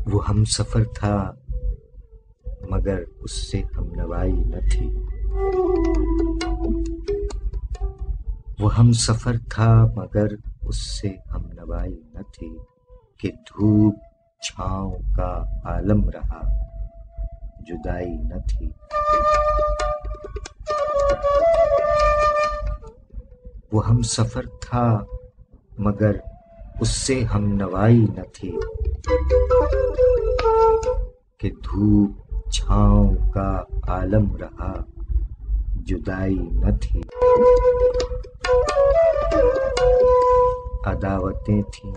وہ ہم سفر تھا مگر اس سے ہم نوائی نہ تھی، وہ ہم سفر تھا مگر اس سے ہم نوائی نہ تھی، کہ دھوپ چھاؤں کا عالم رہا جدائی نہ تھی۔ وہ ہم سفر تھا مگر اس سے ہم نوائی نہ تھی، کہ دھوپ چھاؤں کا عالم رہا جدائی نہ تھی۔ عداوتیں تھیں،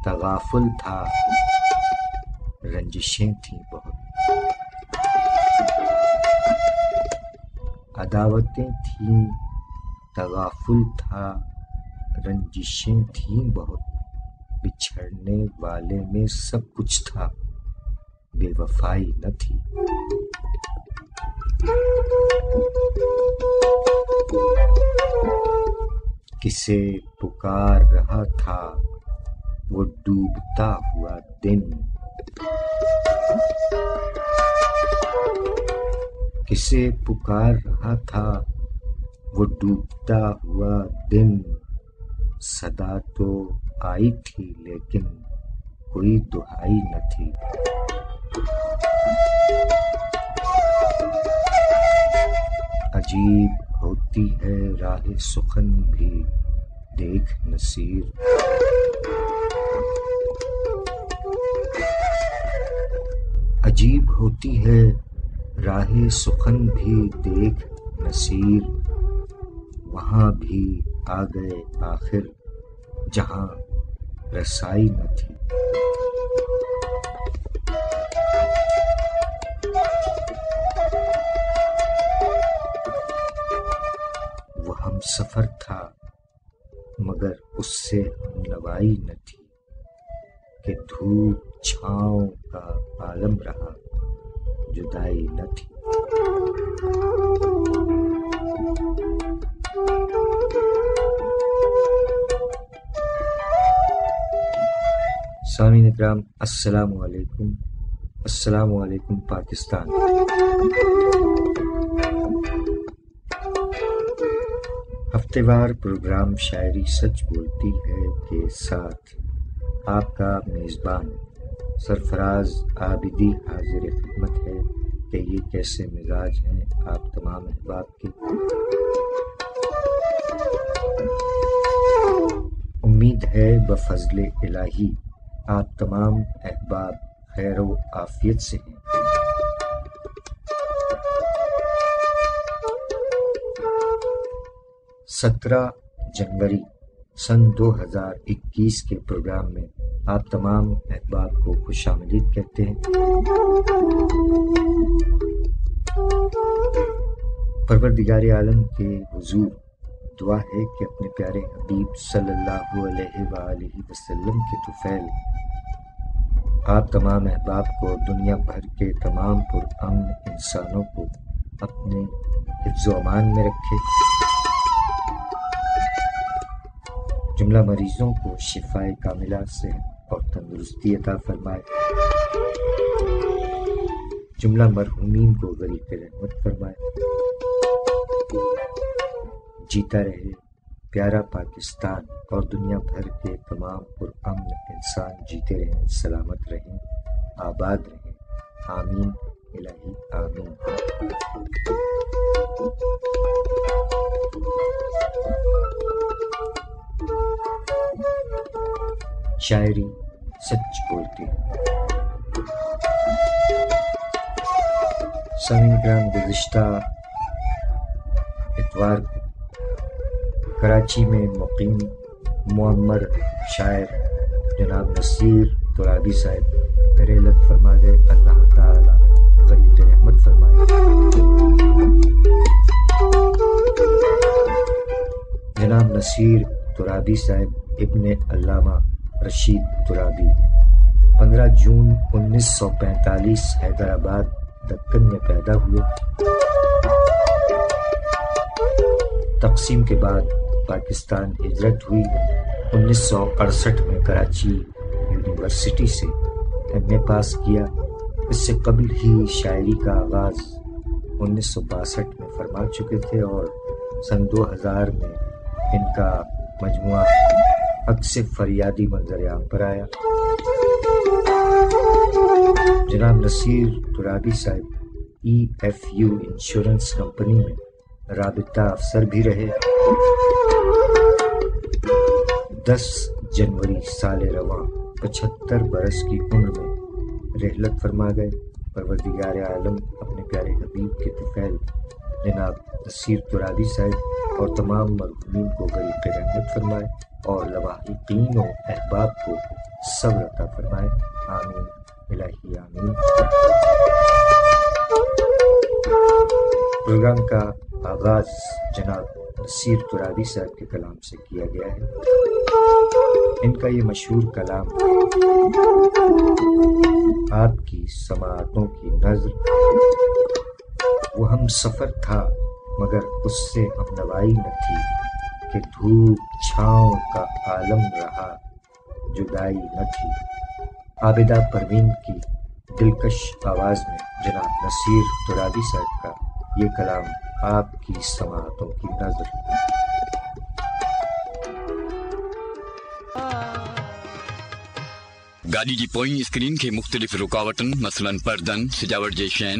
تغافل تھا، رنجشیں تھیں بہت، عداوتیں تھیں، تغافل تھا، رنجشیں تھیں بہت، بچھڑنے والے میں سب کچھ تھا، بے وفائی نہ تھی۔ کسے پکار رہا تھا وہ ڈوبتا ہوا دن، کسے پکار رہا تھا وہ ڈوبتا ہوا دن، صدا تو آئی تھی لیکن کوئی دہائی نہ تھی۔ عجیب ہوتی ہے راہ سخن بھی دیکھ نصیر، عجیب ہوتی ہے راہ سخن بھی دیکھ نصیر، وہاں بھی آ گئے آخر جہاں رسائی نہ تھی۔ وہ ہم سفر تھا مگر اس سے ہم نوائی نہ تھی، کہ دھوپ چھاؤں کا عالم رہا جدائی نہ تھی۔ سامعین اکرام، السلام علیکم، السلام علیکم پاکستان۔ ہفتے وار پروگرام شاعری سچ بولتی ہے کے ساتھ آپ کا میزبان سرفراز عابدی حاضر خدمت ہے کہ یہ کیسے مزاج ہیں آپ تمام احباب کے۔ امید ہے بفضل الہی آپ تمام احباب خیر و عافیت سے ہیں۔ سترہ جنوری سن 2021 کے پروگرام میں آپ تمام احباب کو خوش آمدید کہتے ہیں۔ پروردگار عالم کے حضور دعا ہے کہ اپنے پیارے حبیب صلی اللہ علیہ وآلہ وسلم کے طفیل آپ تمام احباب کو، دنیا بھر کے تمام پرامن انسانوں کو اپنے حفظ و امان میں رکھے، جملہ مریضوں کو شفائے کاملہ صحت اور تندرستی عطا فرمائے، جملہ مرحومین کو غریق رحمت فرمائے۔ جیتا رہے پیارا پاکستان اور دنیا بھر کے تمام پرامن انسان جیتے رہیں، سلامت رہیں، آباد رہیں، آمین الہی آمین۔ شاعری سچ بولتی ہے۔ سامعین کرام، گزشتہ اتوار کو کراچی میں مقیم معمر شاعر جناب نصیر ترابی صاحب رحلت فرما گئے، اللہ تعالی غریق رحمت فرمائے۔ جناب نصیر ترابی صاحب ابن علامہ رشید ترابی 15 جون 1945 حیدرآباد دکن میں پیدا ہوئے۔ تقسیم کے بعد پاکستان ہجرت ہوئی۔ 1968 میں کراچی یونیورسٹی سے ایم اے پاس کیا۔ اس سے قبل ہی شاعری کا آغاز 1962 میں فرما چکے تھے اور سن 2000 میں ان کا مجموعہ عکس فریادی منظر عام پر آیا۔ جناب نصیر ترابی صاحب EFU انشورنس کمپنی میں رابطہ افسر بھی رہے۔ 10 جنوری سال رواں 75 برس کی عمر میں رحلت فرما گئے۔ پروردگار عالم اپنے پیارے حبیب کے طفیل جناب نصیر ترابی صاحب اور تمام مرحومین کو غریق رحمت فرمائے اور لواحقین و احباب کو صبر عطا فرمائے، آمین الہی آمین۔ پروگرام کا آغاز جناب نصیر ترابی صاحب کے کلام سے کیا گیا ہے۔ ان کا یہ مشہور کلام آپ کی سماعتوں کی نظر، وہ ہم سفر تھا مگر اس سے ہم نوائی نہ تھی، کہ دھوپ چھاؤں کا عالم رہا جدائی نہ تھی۔ عابدہ پروین کی دلکش آواز میں جناب نصیر ترابی صاحب کا یہ کلام آپ کی سماعتوں کی نظر۔ گاڑی جی پوئیں اسکرین کے مختلف رکاوٹن مثلاً پردن سجاوٹ جے شین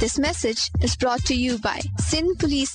This message is brought to you by Sindh Police.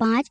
5,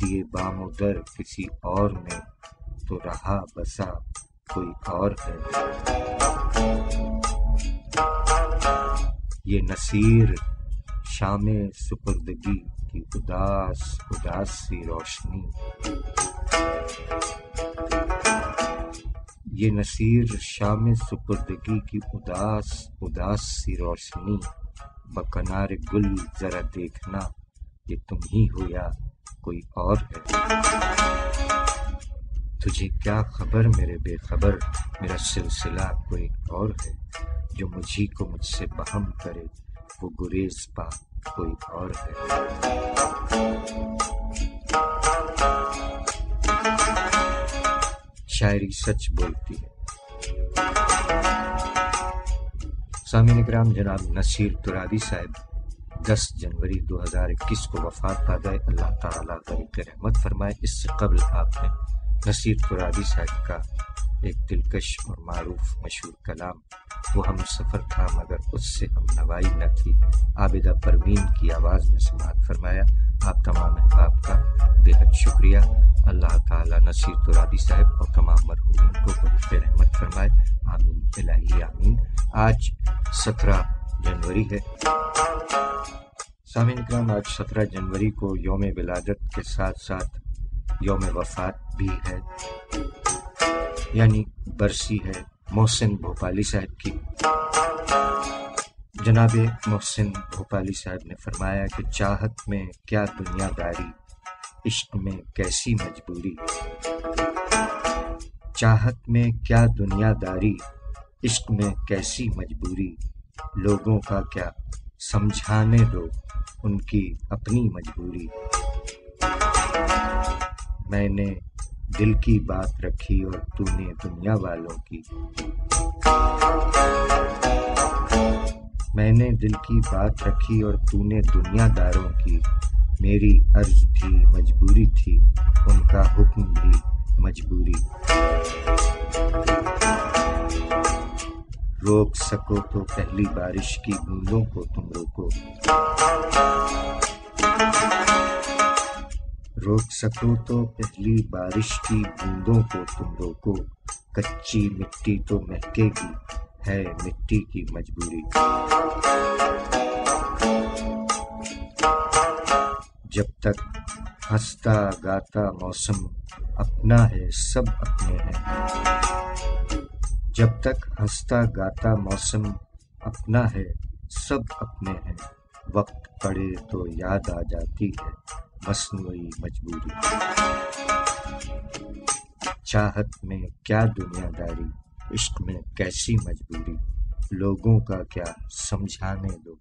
دیے بام و در کسی اور نے تو رہا بسا کوئی اور ہے. یہ نصیر شام سپردگی کی اداس اداس سی روشنی، یہ نصیر شام سپردگی کی اداس اداس سی روشنی، بکنار گل ذرا دیکھنا یہ تم ہی ہو یا کوئی اور ہے. تجھے کیا خبر میرے بے خبر، میرا سلسلہ کوئی اور ہے. جو مجھی کو مجھ سے بہم کرے وہ گریز پا کوئی اور ہے. شاعری سچ بولتی ہے. سامعین کرام، جناب نصیر ترابی صاحب 10 جنوری 2021 کو وفات پا گئے. اللہ تعالیٰ غریق رحمت فرمائے. اس سے قبل آپ نے نصیر ترابی صاحب کا ایک دلکش اور معروف مشہور کلام وہ ہم سفر تھا مگر اس سے ہم نوائی نہ تھی، عابدہ پروین کی آواز میں سماعت فرمایا. آپ تمام احباب کا بے حد شکریہ. اللہ تعالیٰ نصیر ترابی صاحب اور تمام مرحومین کو غریق رحمت فرمائے. آمین الہی آمین. آج 17 جنوری ہے. سامعین کرام، آج 17 جنوری کو یوم ولادت کے ساتھ ساتھ یوم وفات بھی ہے، یعنی برسی ہے محسن بھوپالی صاحب کی. جناب محسن بھوپالی صاحب نے فرمایا کہ چاہت میں کیا دنیا داری، عشق میں کیسی مجبوری. چاہت میں کیا دنیا داری، عشق میں کیسی مجبوری. لوگوں کا کیا سمجھانے دو ان کی اپنی مجبوری. میں نے دل کی بات رکھی اور تو نے دنیا والوں کی. میں نے دل کی بات رکھی اور تو نے دنیا داروں کی. میری عرض بھی مجبوری تھی، ان کا حکم بھی مجبوری. روک سکو تو پہلی بارش کی بوندوں کو تم روکو. روک سکو تو پہلی بارش کی بوندوں کو تم روکو. کچی مٹی تو مہکے گی، ہے مٹی کی مجبوری. جب تک ہنستا گاتا موسم اپنا ہے سب اپنے ہیں. جب تک ہنستا گاتا موسم اپنا ہے سب اپنے ہیں. وقت پڑے تو یاد آ جاتی ہے مصنوعی مجبوری. چاہت میں کیا دنیا داری، عشق میں کیسی مجبوری. لوگوں کا کیا سمجھانے دو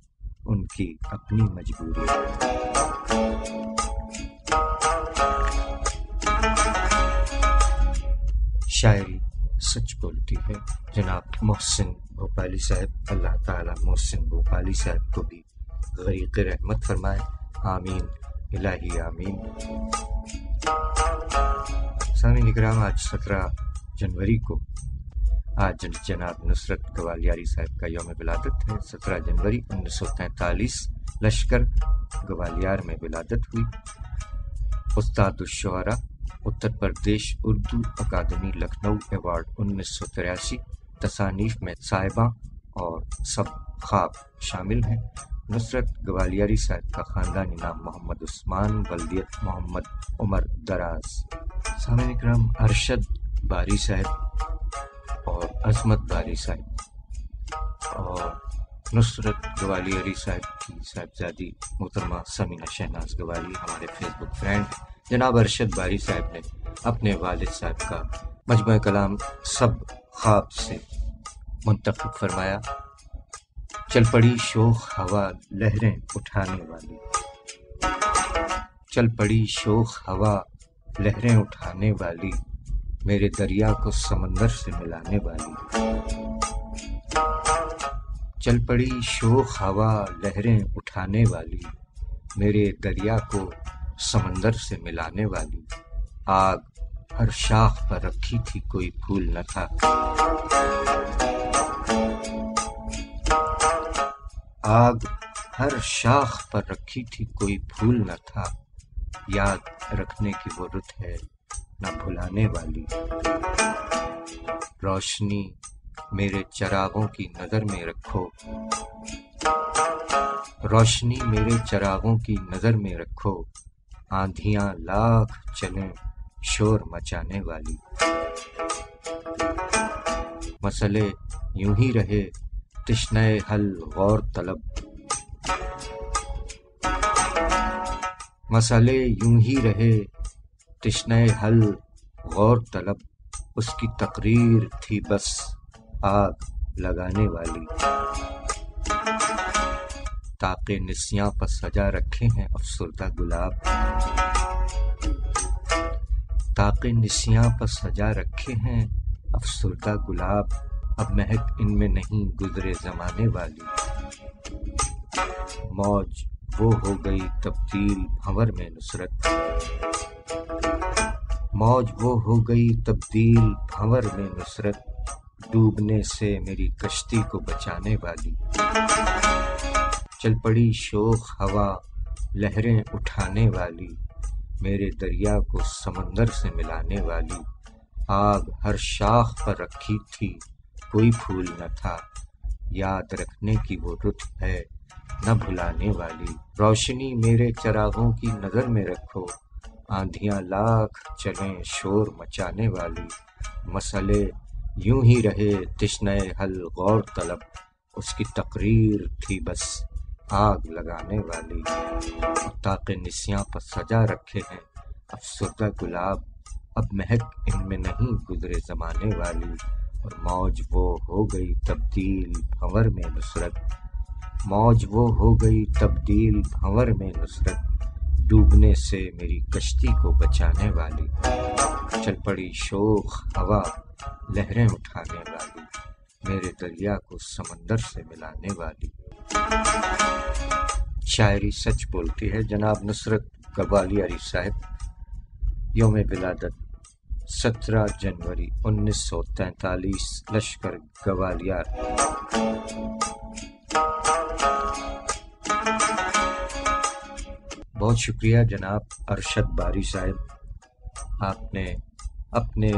ان کی اپنی مجبوری. شاعری سچ بولتی ہے. جناب محسن بھوپالی صاحب، اللہ تعالیٰ محسن بھوپالی صاحب کو بھی غریق رحمت فرمائے. آمین الہی آمین. سامعین کرام، آج 17 جنوری کو آج جناب نصرت گوالیاری صاحب کا یوم ولادت ہے. 17 جنوری 1943 لشکر گوالیار میں ولادت ہوئی. استاد الشعراء، اتر پردیش اردو اکادمی لکھنؤ ایوارڈ 1983. تصانیف میں صاحباں اور سب خواب شامل ہیں. نصرت گوالیاری صاحب کا خاندانی نام محمد عثمان، ولدیت محمد عمر دراز. سامعین اکرام، ارشد باری صاحب اور عظمت باری صاحب اور نصرت گوالیاری صاحب کی صاحبزادی محترمہ سمینہ شہناز گوالی ہمارے فیس بک فرینڈ. جناب ارشد باری صاحب نے اپنے والد صاحب کا مجموعہ کلام سب خواب سے منتخب فرمایا. چل پڑی شوخ ہوا لہریں اٹھانے والی. چل پڑی شوخ ہوا لہریں اٹھانے والی، میرے دریا کو سمندر سے ملانے والی. چل پڑی شوخ ہوا لہریں اٹھانے والی، میرے دریا کو سمندر سے ملانے والی. آگ ہر شاخ پر رکھی تھی کوئی پھول نہ تھا. آگ ہر شاخ پر رکھی تھی کوئی پھول نہ تھا. یاد رکھنے کی وہ رت ہے نہ بھلانے والی۔ روشنی میرے چراغوں کی نظر میں رکھو، روشنی میرے چراغوں کی نظر میں رکھو، آندھیاں لاکھ چلیں شور مچانے والی۔ مسئلے یوں ہی رہے تشنہ حل غور طلب، مسئلے یوں ہی رہے تشنہ حل غور طلب، اس کی تقریر تھی بس آگ لگانے والی۔ طاق نسیاں پر سجا رکھے ہیں افسردہ گلاب، طاق نسیاں پر سجا رکھے ہیں افسردہ گلاب، اب مہک ان میں نہیں گزرے زمانے والی۔ موج وہ ہو گئی تبدیل بھنور میں نصرت، موج وہ ہو گئی تبدیل بھنور میں نصرت، ڈوبنے سے میری کشتی کو بچانے والی۔ چل پڑی شوخ ہوا لہریں اٹھانے والی، میرے دریا کو سمندر سے ملانے والی۔ آگ ہر شاخ پر رکھی تھی کوئی پھول نہ تھا، یاد رکھنے کی وہ رت ہے نہ بھلانے والی۔ روشنی میرے چراغوں کی نظر میں رکھو، آندھیاں لاکھ چلیں شور مچانے والی۔ مسئلے یوں ہی رہے تشنہ حل غور طلب، اس کی تقریر تھی بس آگ لگانے والی۔ طاق نسیاں پر سجا رکھے ہیں افسردہ گلاب، اب مہک ان میں نہیں گزرے زمانے والی۔ اور موج وہ ہو گئی تبدیل بھنور میں نصرت، موج وہ ہو گئی تبدیل بھنور میں نصرت، ڈوبنے سے میری کشتی کو بچانے والی۔ چل پڑی شوخ ہوا لہریں اٹھانے والی، میرے دریا کو سمندر سے ملانے والی۔ شاعری سچ بولتی ہے جناب نصرت گوالیاری صاحب، یوم ولادت 17 جنوری 1943، لشکر گوالیار۔ بہت شکریہ جناب ارشد باری صاحب، آپ نے اپنے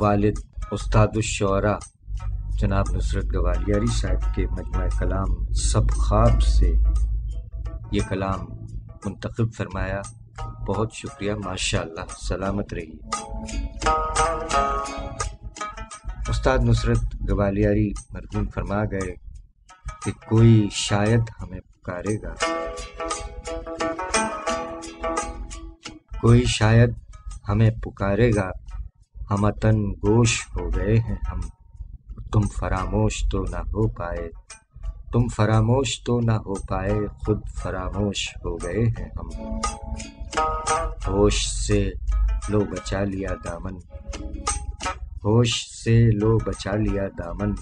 والد استاد الشعراء جناب نصرت گوالیاری صاحب کے مجموعہ کلام سب خواب سے یہ کلام منتخب فرمایا۔ بہت شکریہ، ماشاءاللہ، سلامت رہیے۔ استاد نصرت گوالیاری مرحوم فرما گئے کہ کوئی شاید ہمیں پکارے گا، کوئی شاید ہمیں پکارے گا، ہم وطن گوش ہو گئے ہیں ہم، تم فراموش تو نہ ہو پائے، تم فراموش تو نہ ہو پائے، خود فراموش ہو گئے ہیں ہم۔ ہوش سے لو بچا لیا دامن، ہوش سے لو بچا لیا دامن،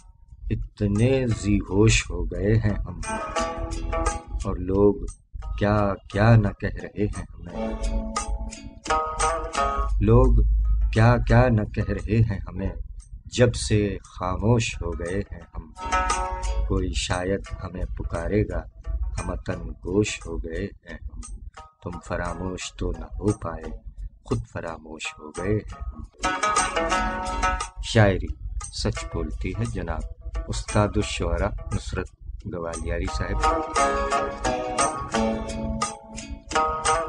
اتنے ذی ہوش ہو گئے ہیں ہم، اور لوگ کیا کیا نہ کہہ رہے ہیں ہمیں، لوگ کیا کیا نہ کہہ رہے ہیں ہمیں، جب سے خاموش ہو گئے ہیں ہم۔ کوئی شاید ہمیں پکارے گا، ہم وطن گوش ہو گئے ہیں ہم، تم فراموش تو نہ ہو پائے، خود فراموش ہو گئے ہیں ہم۔ شاعری سچ بولتی ہے جناب استاد الشعراء نصرت گوالیاری صاحب۔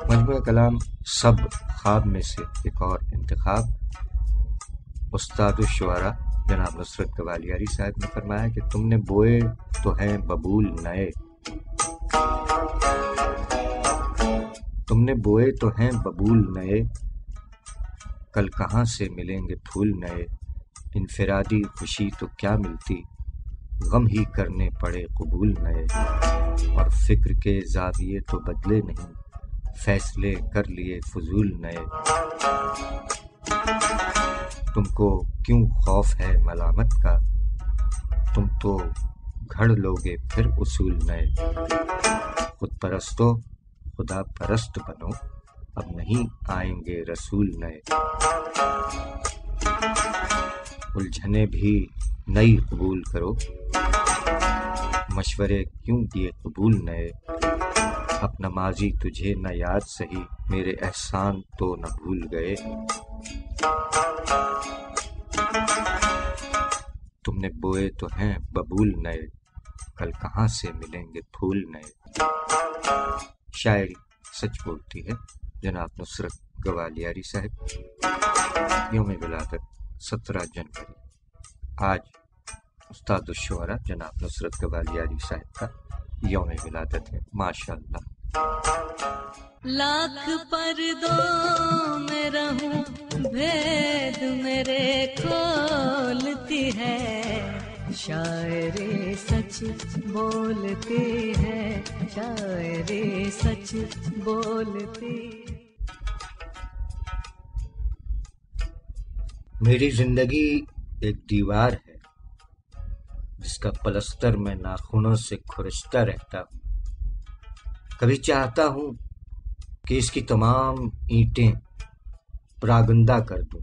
مجموعہ کلام سب خواب میں سے ایک اور انتخاب، استاد الشعراء جناب نصرت گوالیاری صاحب نے فرمایا کہ تم نے بوئے تو ہیں ببول نئے، تم نے بوئے تو ہیں ببول نئے، کل کہاں سے ملیں گے پھول نئے، انفرادی خوشی تو کیا ملتی، غم ہی کرنے پڑے قبول نئے، اور فکر کے زاویے تو بدلے نہیں، فیصلے کر لیے فضول نئے، تم کو کیوں خوف ہے ملامت کا، تم تو گھڑ لوگے پھر اصول نئے، خود پرستو خدا پرست بنو، اب نہیں آئیں گے رسول نئے، الجھنے بھی نئی قبول کرو، مشورے کیوں کیے قبول نئے، اپنا ماضی تجھے نہ یاد سہی، میرے احسان تو نہ بھول گئے، تم نے بوئے تو ہیں ببول نئے، کل کہاں سے ملیں گے پھول نئے۔ شاعری سچ بولتی ہے جناب نصرت گوالیاری صاحب۔ یوم ولادت 17 جنوری۔ آج استاد الشعراء جناب نصرت گوالیاری صاحب کا یوم ولادت ہے، ماشاءاللہ۔ لاکھ پردوں میں رہوں بھید میرے کھولتی ہے، شاعری سچ بولتی ہے، شاعری سچ بولتی۔ میری زندگی ایک دیوار ہے جس کا پلستر میں ناخنوں سے کھرچتا رہتا ہوں، کبھی چاہتا ہوں کہ اس کی تمام اینٹیں پراگندہ کر دوں،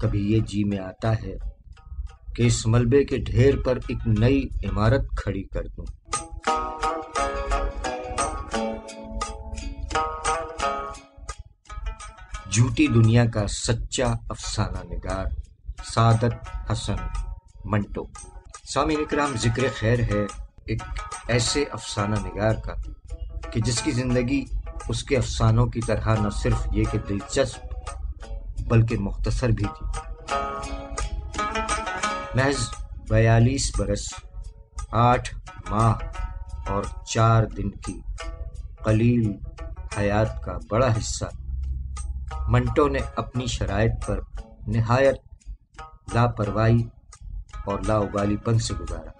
کبھی یہ جی میں آتا ہے کہ اس ملبے کے ڈھیر پر ایک نئی عمارت کھڑی کر دوں۔ جھوٹی دنیا کا سچا افسانہ نگار سعادت حسن منٹو۔ سامعین اکرام، ذکر خیر ہے ایک ایسے افسانہ نگار کا کہ جس کی زندگی اس کے افسانوں کی طرح نہ صرف یہ کہ دلچسپ بلکہ مختصر بھی تھی۔ محض 42 برس 8 ماہ اور 4 دن کی قلیل حیات کا بڑا حصہ منٹو نے اپنی شرائط پر نہایت لاپرواہی اور لاابالی پن سے گزارا۔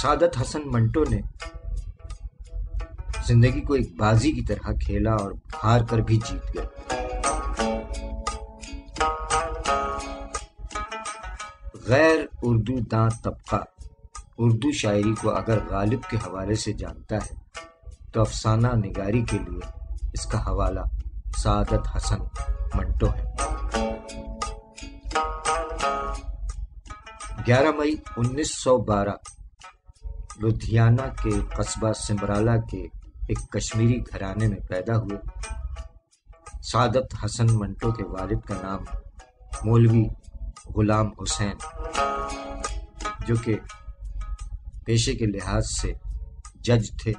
سعادت حسن منٹو نے زندگی کو ایک بازی کی طرح کھیلا اور ہار کر بھی جیت گئے۔ غیر اردو داں طبقہ اردو شاعری کو اگر غالب کے حوالے سے جانتا ہے تو افسانہ نگاری کے لیے اس کا حوالہ سعادت حسن منٹو ہے۔ 11 مئی 1912 لدھیانہ کے قصبہ سمرالا کے ایک کشمیری گھرانے میں پیدا ہوئے۔ سعادت حسن منٹو کے والد کا نام مولوی غلام حسین، جو کہ پیشے کے لحاظ سے جج تھے،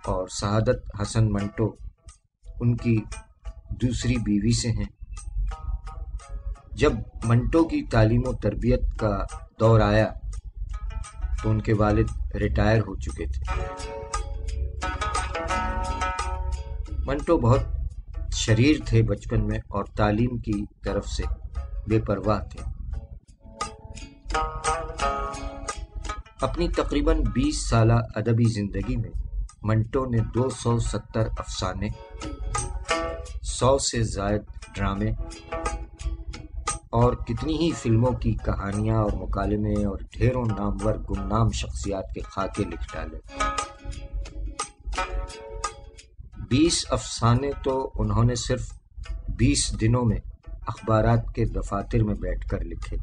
اور سعادت حسن منٹو ان کی دوسری بیوی سے ہیں۔ جب منٹو کی تعلیم و تربیت کا دور آیا تو ان کے والد ریٹائر ہو چکے تھے۔ منٹو بہت شریر تھے بچپن میں اور تعلیم کی طرف سے بے پرواہ تھے۔ اپنی تقریباً 20 سالہ ادبی زندگی میں منٹو نے 270 افسانے، 100 سے زائد ڈرامے اور کتنی ہی فلموں کی کہانیاں اور مکالمے اور ڈھیروں نامور گمنام شخصیات کے خاکے لکھ ڈالے۔ 20 افسانے تو انہوں نے صرف 20 دنوں میں اخبارات کے دفاتر میں بیٹھ کر لکھے۔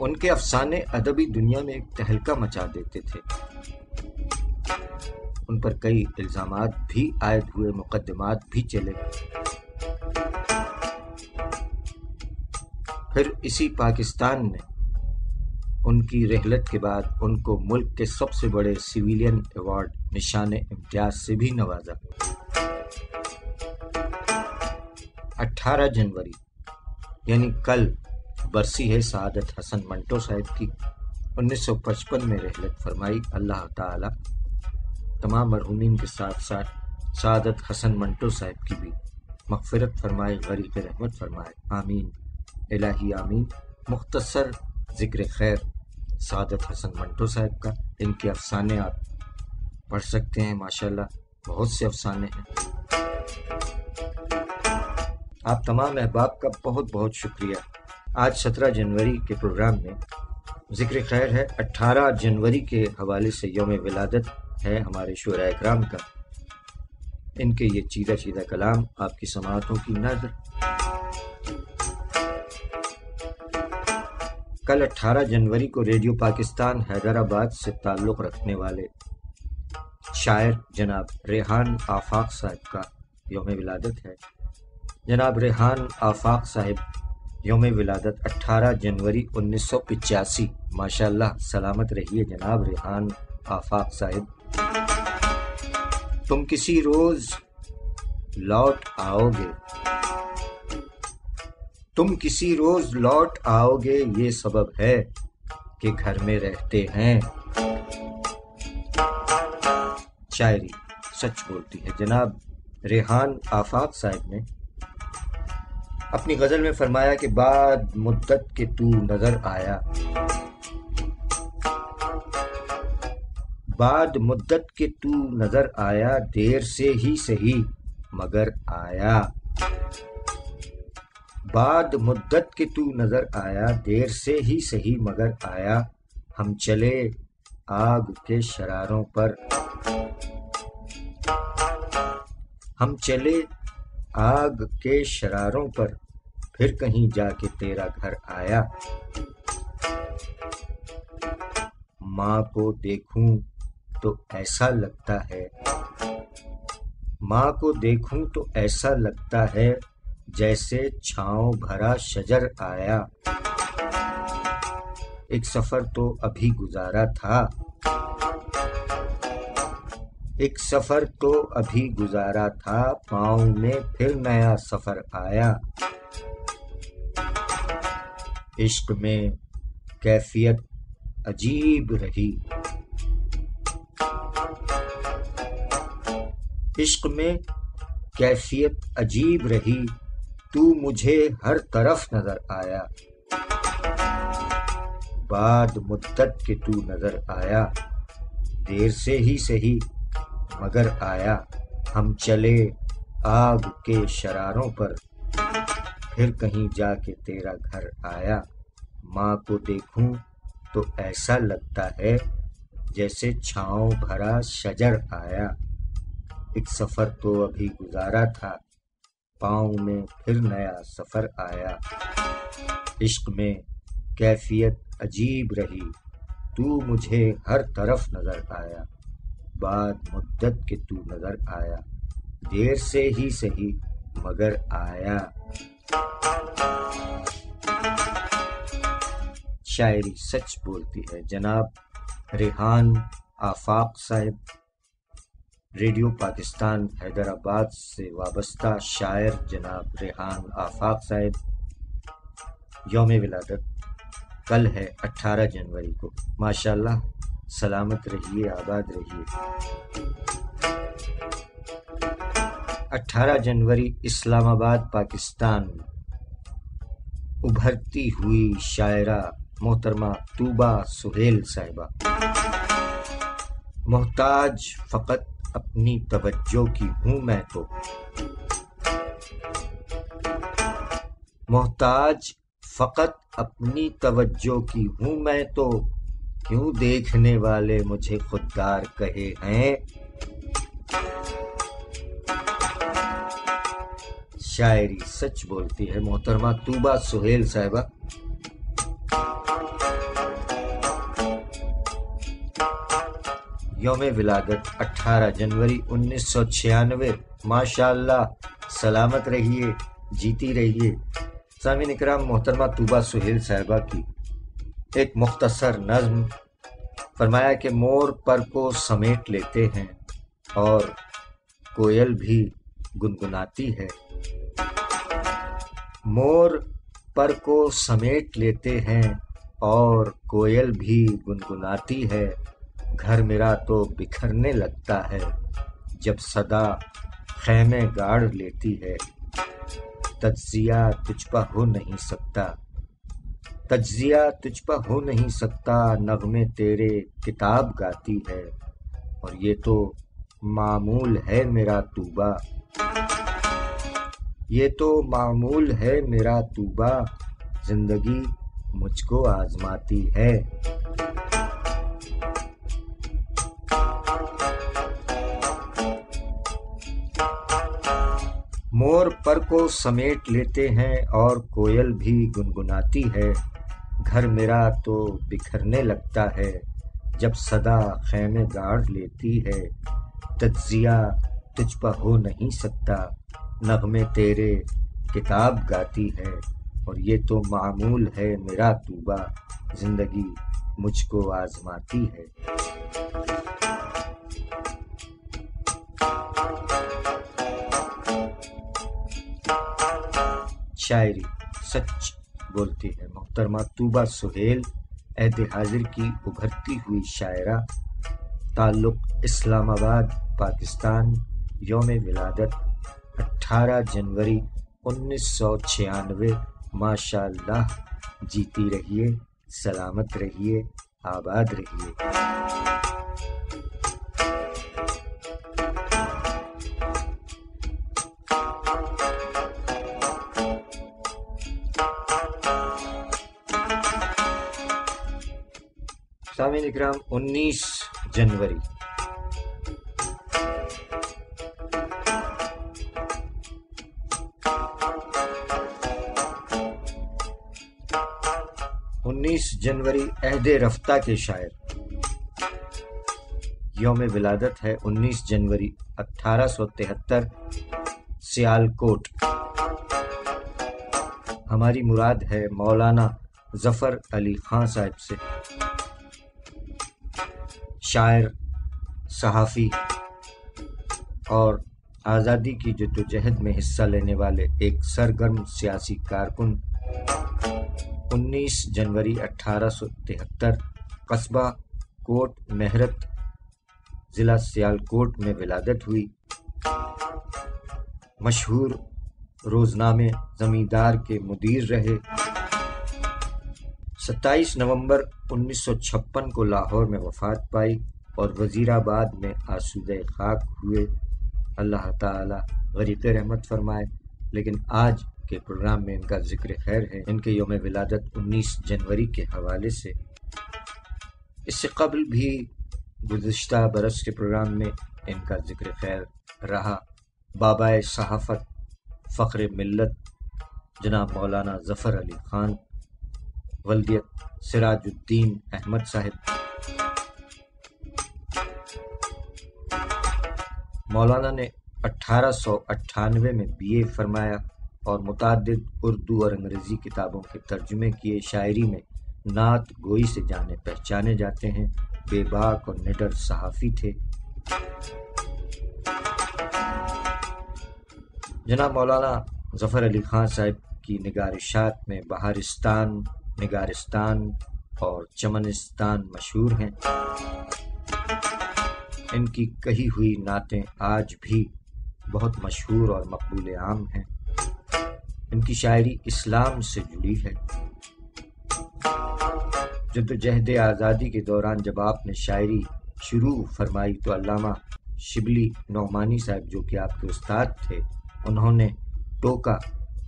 ان کے افسانے ادبی دنیا میں ایک تہلکہ مچا دیتے تھے۔ ان پر کئی الزامات بھی عائد ہوئے، مقدمات بھی چلے۔ پھر اسی پاکستان نے ان کی رحلت کے بعد ان کو ملک کے سب سے بڑے سویلین ایوارڈ نشان امتیاز سے بھی نوازا۔ 18 جنوری یعنی کل برسی ہے سعادت حسن منٹو صاحب کی۔ 1955 میں رحلت فرمائی۔ اللہ تعالی تمام مرحومین کے ساتھ ساتھ سعادت حسن منٹو صاحب کی بھی مغفرت فرمائے، غریق رحمت فرمائے، آمین الہی آمین۔ مختصر ذکر خیر سعادت حسن منٹو صاحب کا، ان کے افسانے آپ پڑھ سکتے ہیں، ماشاءاللہ بہت سے افسانے ہیں۔ آپ تمام احباب کا بہت بہت شکریہ۔ آج 17 جنوری کے پروگرام میں ذکر خیر ہے۔ 18 جنوری کے حوالے سے یوم ولادت ہے ہمارے شعراء اکرام کا۔ ان کے یہ چیدہ چیدہ کلام آپ کی سماعتوں کی نظر۔ کل 18 جنوری کو ریڈیو پاکستان حیدرآباد سے تعلق رکھنے والے شاعر جناب ریحان آفاق صاحب کا یوم ولادت ہے۔ جناب ریحان آفاق صاحب یوم ولادت 18 جنوری 1985۔ ماشاءاللہ، سلامت رہیے جناب ریحان آفاق صاحب۔ تم کسی روز لوٹ آؤ گے، تم کسی روز لوٹ آؤ گے، یہ سبب ہے کہ گھر میں رہتے ہیں۔ شاعری سچ بولتی ہے۔ جناب ریحان آفاق صاحب نے اپنی غزل میں فرمایا کہ بعد مدت کے تو نظر آیا، بعد مدت کے تو نظر آیا، دیر سے ہی سہی مگر آیا۔ بعد مدت کے تو نظر آیا، دیر سے ہی سہی مگر آیا، ہم چلے آگ کے شراروں پر، ہم چلے آگ کے شراروں پر، پھر کہیں جا کے تیرا گھر آیا۔ ماں کو دیکھوں تو ایسا لگتا ہے، ماں کو دیکھوں تو ایسا لگتا ہے جیسے چھاؤں بھرا شجر آیا۔ ایک سفر تو ابھی گزارا تھا، ایک سفر تو ابھی گزارا تھا، پاؤں میں پھر نیا سفر آیا۔ عشق میں کیفیت عجیب رہی، عشق میں کیفیت عجیب رہی، تو مجھے ہر طرف نظر آیا۔ بعد مدت کے تو نظر آیا، دیر سے ہی سہی مگر آیا، ہم چلے آگ کے شراروں پر، پھر کہیں جا کے تیرا گھر آیا۔ ماں کو دیکھوں تو ایسا لگتا ہے جیسے چھاؤں بھرا شجر آیا۔ ایک سفر تو ابھی گزارا تھا، پاؤں میں پھر نیا سفر آیا۔ عشق میں کیفیت عجیب رہی، تو مجھے ہر طرف نظر آیا، بعد مدت کے تو نظر آیا، دیر سے ہی سہی مگر آیا۔ شاعری سچ بولتی ہے۔ جناب ریحان آفاق صاحب ریڈیو پاکستان حیدرآباد سے وابستہ شاعر جناب ریحان آفاق صاحب یوم ولادت کل ہے 18 جنوری کو۔ ماشاءاللہ، سلامت رہیے، آباد رہیے۔ 18 جنوری اسلام آباد پاکستان ابھرتی ہوئی شاعرہ محترمہ طوبہ سہیل صاحبہ۔ محتاج فقط اپنی توجہ کی ہوں میں تو، محتاج فقط اپنی توجہ کی ہوں میں تو، کیوں دیکھنے والے مجھے خوددار کہے ہیں۔ شاعری سچ بولتی ہے۔ محترمہ طوبہ سہیل صاحبہ یوم ولادت 18 جنوری 1996۔ ماشاءاللہ، سلامت رہیے، جیتی رہیے۔ سامعین اکرام، محترمہ طوبہ سہیل صاحبہ کی ایک مختصر نظم فرمایا کہ مور پر کو سمیٹ لیتے ہیں اور کوئل بھی گنگناتی ہے، مور پر کو سمیٹ لیتے ہیں اور کوئل بھی گنگناتی ہے، گھر میرا تو بکھرنے لگتا ہے جب صدا خیمے گاڑ لیتی ہے، تجزیہ تجھ پہ ہو نہیں سکتا، تجزیہ تجھ پہ ہو نہیں سکتا، نغمے تیرے کتاب گاتی ہے، اور یہ تو معمول ہے میرا طوبہ، یہ تو معمول ہے میرا طوبہ، زندگی مجھ کو آزماتی ہے۔ مور پر کو سمیٹ لیتے ہیں اور کوئل بھی گنگناتی ہے، گھر میرا تو بکھرنے لگتا ہے جب صدا خیمے گاڑ لیتی ہے، تجزیہ تجھ پہ ہو نہیں سکتا، نغمے تیرے کتاب گاتی ہے، اور یہ تو معمول ہے میرا توبہ، زندگی مجھ کو آزماتی ہے۔ شاعری سچ بولتی ہے محترمہ طوبیٰ سہیل، عہد حاضر کی ابھرتی ہوئی شاعرہ، تعلق اسلام آباد پاکستان، یوم ولادت 18 جنوری 1996۔ ماشاء اللہ، جیتی رہیے، سلامت رہیے، آباد رہیے۔ سامعین اکرام، 19 جنوری عہد رفتہ کے شاعر، یوم ولادت ہے 19 جنوری 1873، سیالکوٹ۔ ہماری مراد ہے مولانا ظفر علی خان صاحب سے۔ شاعر، صحافی اور آزادی کی جدوجہد میں حصہ لینے والے ایک سرگرم سیاسی کارکن، 19 جنوری 1873 قصبہ کوٹ مہرت، ضلع سیالکوٹ میں ولادت ہوئی۔ مشہور روزنامے زمیندار کے مدیر رہے۔ 27 نومبر 1956 کو لاہور میں وفات پائی اور وزیر آباد میں آسودہ خاک ہوئے۔ اللہ تعالی غریق رحمت فرمائے۔ لیکن آج کے پروگرام میں ان کا ذکر خیر ہے، ان کے یوم ولادت 19 جنوری کے حوالے سے۔ اس سے قبل بھی گزشتہ برس کے پروگرام میں ان کا ذکر خیر رہا۔ بابائے صحافت، فخر ملت جناب مولانا ظفر علی خان، ولدیت سراج الدین احمد صاحب۔ مولانا نے 1898 میں BA فرمایا اور متعدد اردو اور انگریزی کتابوں کے ترجمے کیے۔ شاعری میں نعت گوئی سے جانے پہچانے جاتے ہیں، بے باک اور نڈر صحافی تھے۔ جناب مولانا ظفر علی خان صاحب کی نگارشات میں بہارستان، نگارستان اور چمنستان مشہور ہیں۔ ان کی کہی ہوئی نعتیں آج بھی بہت مشہور اور مقبول عام ہیں۔ ان کی شاعری اسلام سے جڑی ہے۔ جدوجہد آزادی کے دوران جب آپ نے شاعری شروع فرمائی تو علامہ شبلی نعمانی صاحب، جو کہ آپ کے استاد تھے، انہوں نے ٹوکا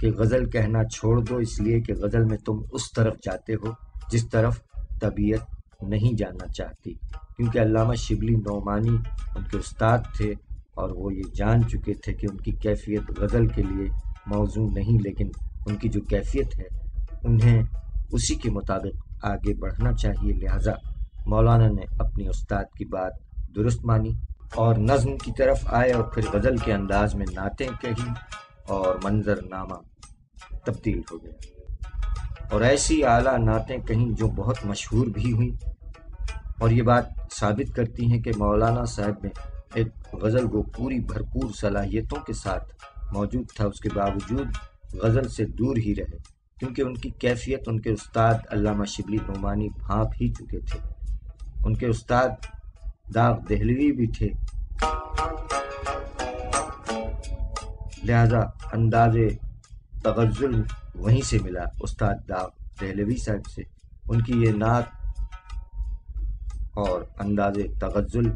کہ غزل کہنا چھوڑ دو، اس لیے کہ غزل میں تم اس طرف جاتے ہو جس طرف طبیعت نہیں جانا چاہتی۔ کیونکہ علامہ شبلی نعمانی ان کے استاد تھے اور وہ یہ جان چکے تھے کہ ان کی کیفیت غزل کے لیے موزوں نہیں، لیکن ان کی جو کیفیت ہے انہیں اسی کے مطابق آگے بڑھنا چاہیے۔ لہٰذا مولانا نے اپنی استاد کی بات درست مانی اور نظم کی طرف آئے اور پھر غزل کے انداز میں نعتیں کہیں اور منظر نامہ تبدیل ہو گیا، اور ایسی اعلیٰ نعتیں کہیں جو بہت مشہور بھی ہوئیں۔ اور یہ بات ثابت کرتی ہیں کہ مولانا صاحب میں ایک غزل گو پوری بھرپور صلاحیتوں کے ساتھ موجود تھا، اس کے باوجود غزل سے دور ہی رہے، کیونکہ ان کی کیفیت ان کے استاد علامہ شبلی نعمانی بھانپ ہی چکے تھے۔ ان کے استاد داغ دہلوی بھی تھے، لہذا انداز تغزل وہیں سے ملا استاد داغ دہلوی صاحب سے۔ ان کی یہ نعت اور انداز تغزل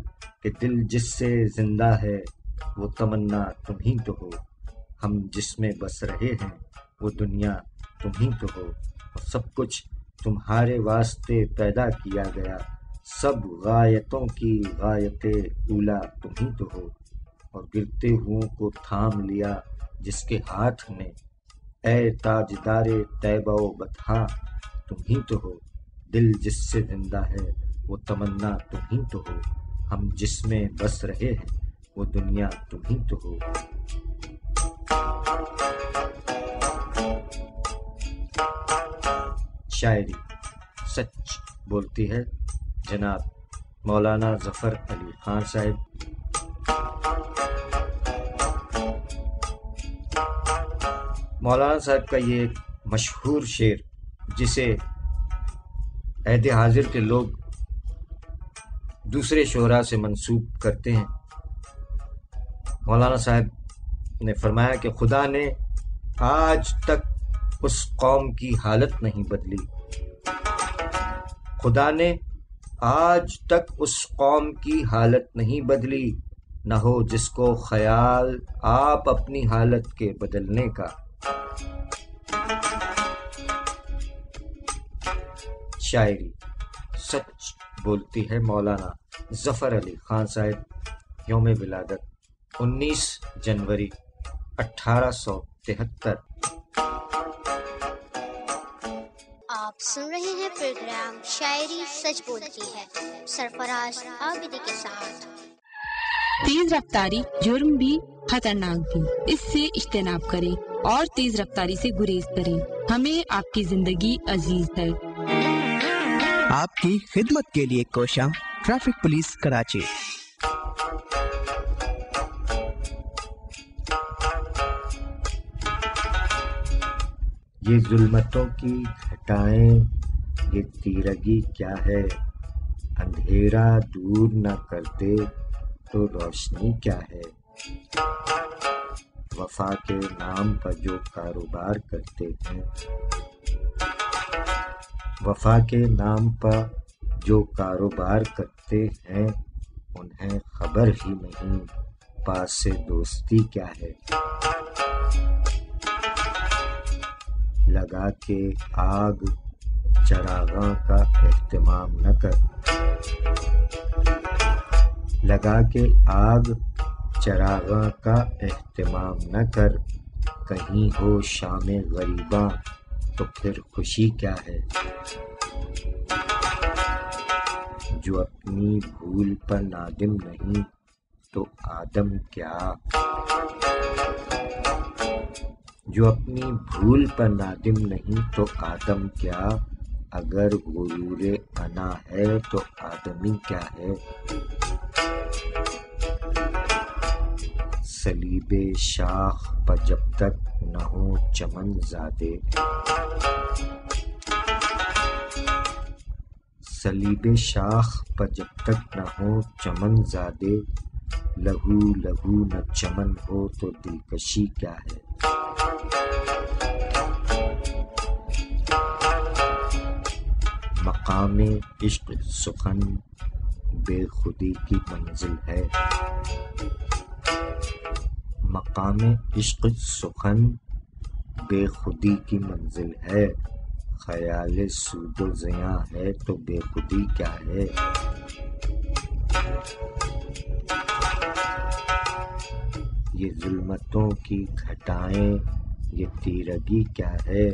کہ دل جس سے زندہ ہے وہ تمنا تم ہی تو ہو، ہم جس میں بس رہے ہیں وہ دنیا تم ہی تو ہو، اور سب کچھ تمہارے واسطے پیدا کیا گیا، سب غایتوں کی غایت اولا تم ہی تو ہو، اور گرتے ہوں کو تھام لیا جس کے ہاتھ نے، اے تاجدار طیبہ و بطحا تم ہی تو ہو، دل جس سے زندہ ہے وہ تمنا تم ہی تو ہو، ہم جس میں بس رہے ہیں وہ دنیا تم ہی تو ہو۔ شاعری سچ بولتی ہے جناب مولانا ظفر علی خان صاحب۔ مولانا صاحب کا یہ ایک مشہور شعر جسے عہد حاضر کے لوگ دوسرے شعراء سے منسوب کرتے ہیں۔ مولانا صاحب نے فرمایا کہ خدا نے آج تک اس قوم کی حالت نہیں بدلی، خدا نے آج تک اس قوم کی حالت نہیں بدلی، نہ ہو جس کو خیال آپ اپنی حالت کے بدلنے کا۔ شاعری سچ بولتی ہے مولانا ظفر علی خان صاحب، یوم ولادت 19 جنوری 1873۔ آپ سن رہے ہیں پروگرام شاعری سچ بولتی ہے سرفراز عابدی کے ساتھ۔ تیز رفتاری جرم بھی خطرناک بھی، اس سے اجتناب کریں اور تیز رفتاری سے گریز کریں، ہمیں آپ کی زندگی عزیز ہے۔ آپ کی خدمت کے لیے کوشاں ٹریفک پولیس کراچی۔ یہ ظلمتوں کی گھٹائیں، یہ تیرگی کیا ہے، اندھیرا دور نہ کر دے تو روشنی کیا ہے۔ وفا کے نام پر جو کاروبار کرتے ہیں، وفا کے نام پر جو کاروبار کرتے ہیں، انہیں خبر ہی نہیں پاس سے دوستی کیا ہے۔ لگا کے آگ چراغاں کا اہتمام نہ کر، لگا کے آگ چراغاں کا اہتمام نہ کر، کہیں ہو شام غریباں تو پھر خوشی کیا ہے۔ جو اپنی بھول پر نادم نہیں تو آدم کیا، جو اپنی بھول پر نادم نہیں تو آدم کیا، اگر غرور انا ہے تو آدمی کیا ہے۔ صلیب شاخ پر جب تک نہ ہو چمن زادے، صلیب شاخ پر جب تک نہ ہو چمن زادے، لہو لہو نہ چمن ہو تو دلکشی کیا ہے۔ مقام عشق سخن بے خودی کی منزل ہے، مقام عشق سخن بے خودی کی منزل ہے، خیال سود و زیاں ہے تو بے خودی کیا ہے۔ یہ ظلمتوں کی گھٹائیں، یہ تیرگی کیا ہے،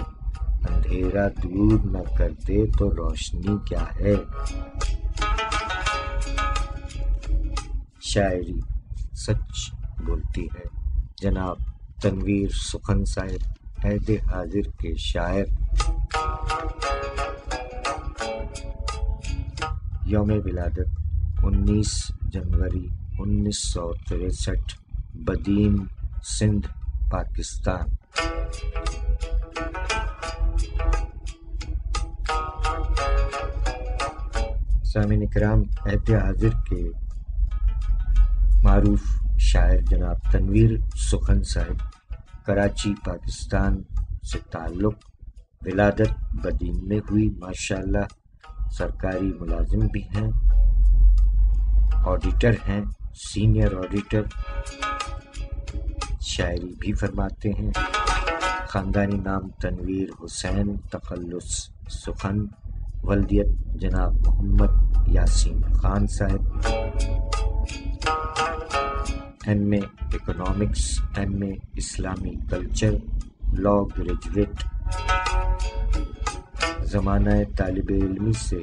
اندھیرا دور نہ کر دے تو روشنی کیا ہے۔ شاعری سچ بولتی ہے جناب تنویر سخن صاحب، عہد حاضر کے شاعر۔ یوم ولادت 19 جنوری 1963، بدین سندھ پاکستان۔ سامعین اکرام، عہد حاضر کے معروف شاعر جناب تنویر سخن صاحب کراچی پاکستان سے تعلق، ولادت بدین میں ہوئی، ماشاءاللہ سرکاری ملازم بھی ہیں، آڈیٹر ہیں، سینئر آڈیٹر، شاعری بھی فرماتے ہیں۔ خاندانی نام تنویر حسین تخلص سخن، ولدیت جناب محمد یاسین خان صاحب، ایم اے اکنامکس، ایم اے اسلامی کلچر، لاء گریجویٹ، زمانہ طالب علمی سے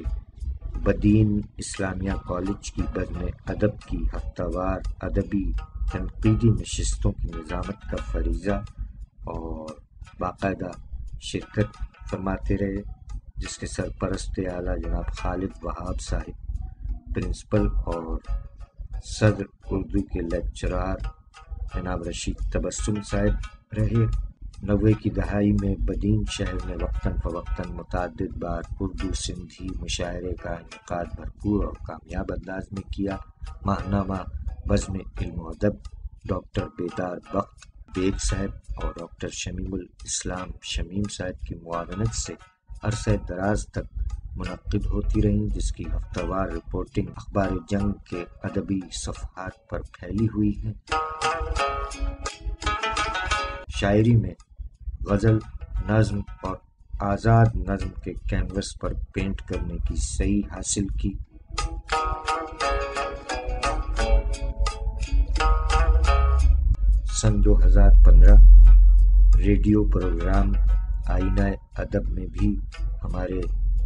بدین اسلامیہ کالج کی بزم ادب کی ہفتہ وار ادبی تنقیدی نشستوں کی نظامت کا فریضہ اور باقاعدہ شرکت فرماتے رہے، جس کے سرپرست اعلیٰ جناب خالد وہاب صاحب، پرنسپل اور صدر اردو کے لیکچرار جناب رشید تبسم صاحب رہے۔ 90 کی دہائی میں بدین شہر میں وقتاً فوقتاً متعدد بار اردو سندھی مشاعرے کا انعقاد بھرپور اور کامیاب انداز میں کیا۔ ماہنامہ بزم علم و ادب ڈاکٹر بیدار بخت بیگ صاحب اور ڈاکٹر شمیم الاسلام شمیم صاحب کی معاونت سے عرصہ دراز تک منعقد ہوتی رہیں، جس کی ہفتہ وار رپورٹنگ اخبار جنگ کے ادبی صفحات پر پھیلی ہوئی ہے۔ شاعری میں غزل، نظم اور آزاد نظم کے کینوس پر پینٹ کرنے کی صحیح حاصل کی۔ سن 2015 ریڈیو پروگرام آئینہ ادب میں بھی ہمارے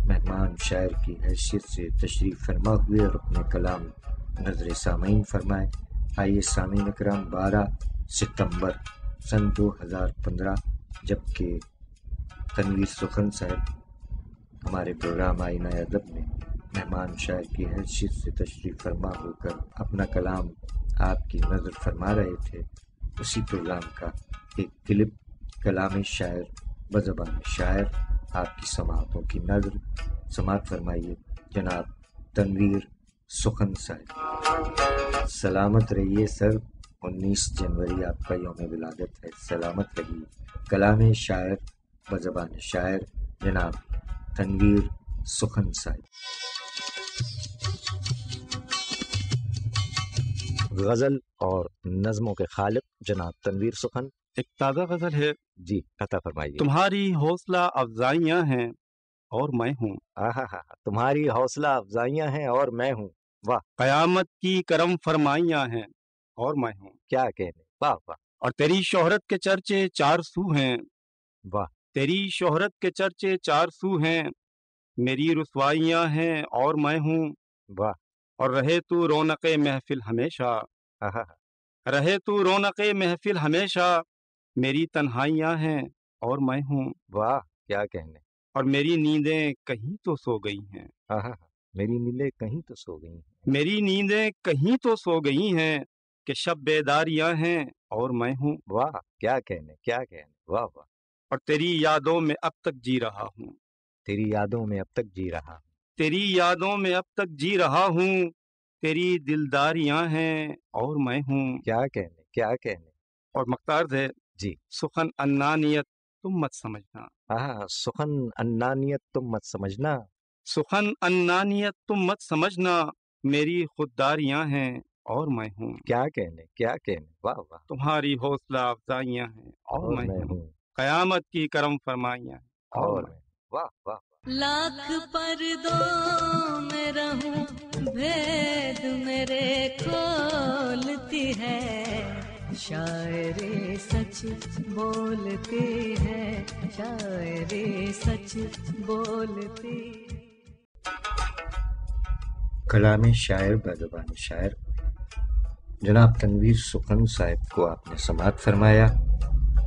مہمان شاعر کی حیثیت سے تشریف فرما ہوئے اور اپنے کلام نظر سامعین فرمائے۔ آئیے سامعین اکرام، 12 ستمبر سن 2015 جبکہ تنویر سخن صاحب ہمارے پروگرام آئینہ ادب میں مہمان شاعر کی حیثیت سے تشریف فرما ہو کر اپنا کلام آپ کی نظر فرما رہے تھے، اسی پروگرام کا ایک کلپ کلام شاعر بزبان شاعر آپ کی سماعتوں کی نظر۔ سماعت فرمائیے جناب تنویر سخن صاحب۔ سلامت رہیے سر، 19 جنوری آپ کا یوم ولادت ہے، سلامت رہیے۔ کلام شاعر بزبان شاعر جناب تنویر سخن صاحب۔ غزل اور نظموں کے خالق جناب تنویر سخن، ایک تازہ غزل ہے جی عطا فرمائیے۔ تمہاری حوصلہ افزائیاں ہیں اور میں ہوں، تمہاری حوصلہ افزائیاں ہیں اور میں ہوں، واہ، قیامت کی کرم فرمائیاں ہیں اور میں ہوں، کیا کہنے، واہ واہ، اور تیری شہرت کے چرچے چار سو ہیں، واہ، تیری شہرت کے چرچے چار سو ہیں، میری رسوائیاں ہیں اور میں ہوں، واہ، اور رہے تو رونق محفل ہمیشہ، رہے تو رونق محفل ہمیشہ، میری تنہائیاں ہیں اور میں ہوں، واہ، کیا کہنے، اور میری نیندیں کہیں تو سو گئی ہیں، میری نیندیں کہیں تو سو گئی ہیں، میری نیندیں کہیں تو سو گئی ہیں، کہ شب بیداریاں ہیں اور میں ہوں، واہ، کیا کہنے، کیا کہنے، واہ واہ، اور تیری یادوں میں اب تک جی رہا ہوں، تیری یادوں میں اب تک جی رہا ہوں، تیری یادوں میں اب تک جی رہا ہوں، تیری دلداریاں ہیں اور میں ہوں، کیا کہنے، کیا کہنے، اور مختار ہے جی، سخن انانیت تم مت سمجھنا، سخن انانیت تم مت سمجھنا، سخن انانیت تم مت سمجھنا، میری خودداریاں ہیں اور میں ہوں، کیا کہنے، کیا کہنے، واہ واہ، تمہاری حوصلہ افزائیاں ہیں اور میں ہوں، قیامت کی کرم فرمائیاں ہیں اور میں، واہ واہ، لاکھ پردوں میں رہوں بھید میرے کھولتی ہے، شاعری سچ بولتی ہے، شاعری سچ بولتی ہے۔ کلام شاعر بزبان شاعر جناب تنویر سخن صاحب کو آپ نے سماعت فرمایا۔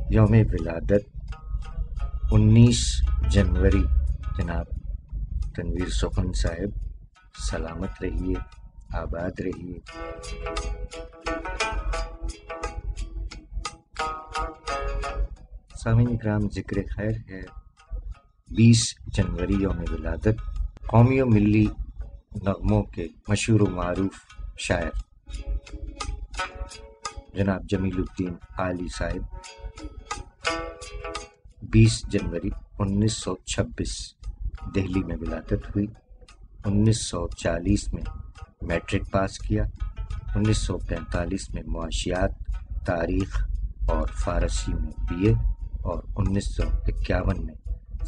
یوم ولادت 19 جنوری جناب تنویر سخن صاحب، سلامت رہیے، آباد رہیے۔ سامعین اکرام، ذکر خیر ہے 20 جنوری یوم ولادت قومی و ملی نغموں کے مشہور و معروف شاعر جناب جمیل الدین عالی صاحب 20 جنوری 1926 دہلی میں ولادت ہوئی۔ 1940 میں میٹرک پاس کیا، 1945 میں معاشیات، تاریخ اور فارسی میں BA اور 1951 میں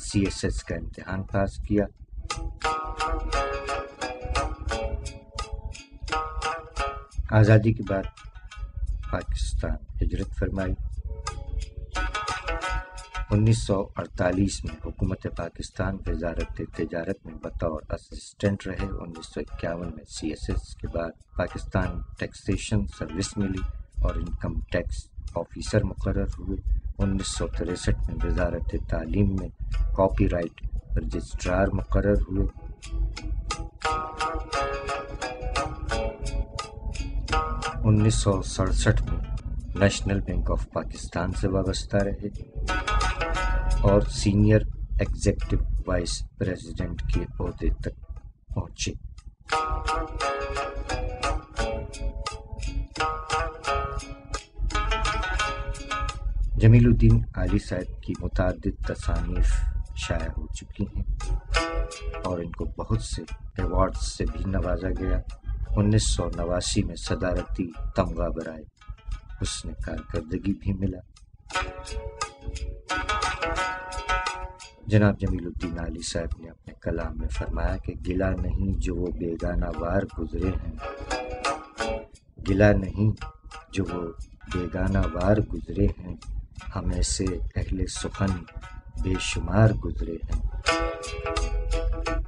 CSS کا امتحان پاس کیا۔ آزادی کے بعد پاکستان ہجرت فرمائی۔ 1948 میں حکومت پاکستان وزارت تجارت میں بطور اسسٹنٹ رہے. 1951 میں CSS کے بعد پاکستان ٹیکسیشن سروس ملی اور انکم ٹیکس آفیسر مقرر ہوئے. 1963 میں وزارت تعلیم میں کاپی رائٹ رجسٹرار مقرر ہوئے. 1967 میں نیشنل بینک آف پاکستان سے وابستہ رہے اور سینئر ایگزیکٹو وائس پریزیڈنٹ کے عہدے تک پہنچے. جمیل الدین عالی صاحب کی متعدد تصانیف شائع ہو چکی ہیں اور ان کو بہت سے ایوارڈز سے بھی نوازا گیا. 1989 میں صدارتی تمغہ برائے حسن کارکردگی بھی ملا. جناب جمیل الدین عالی صاحب نے اپنے کلام میں فرمایا کہ گلہ نہیں جو وہ بیگانہ وار گزرے ہیں، گلہ نہیں جو وہ بیگانہ وار گزرے ہیں، ہم ایسے اہل سخن بے شمار گزرے ہیں.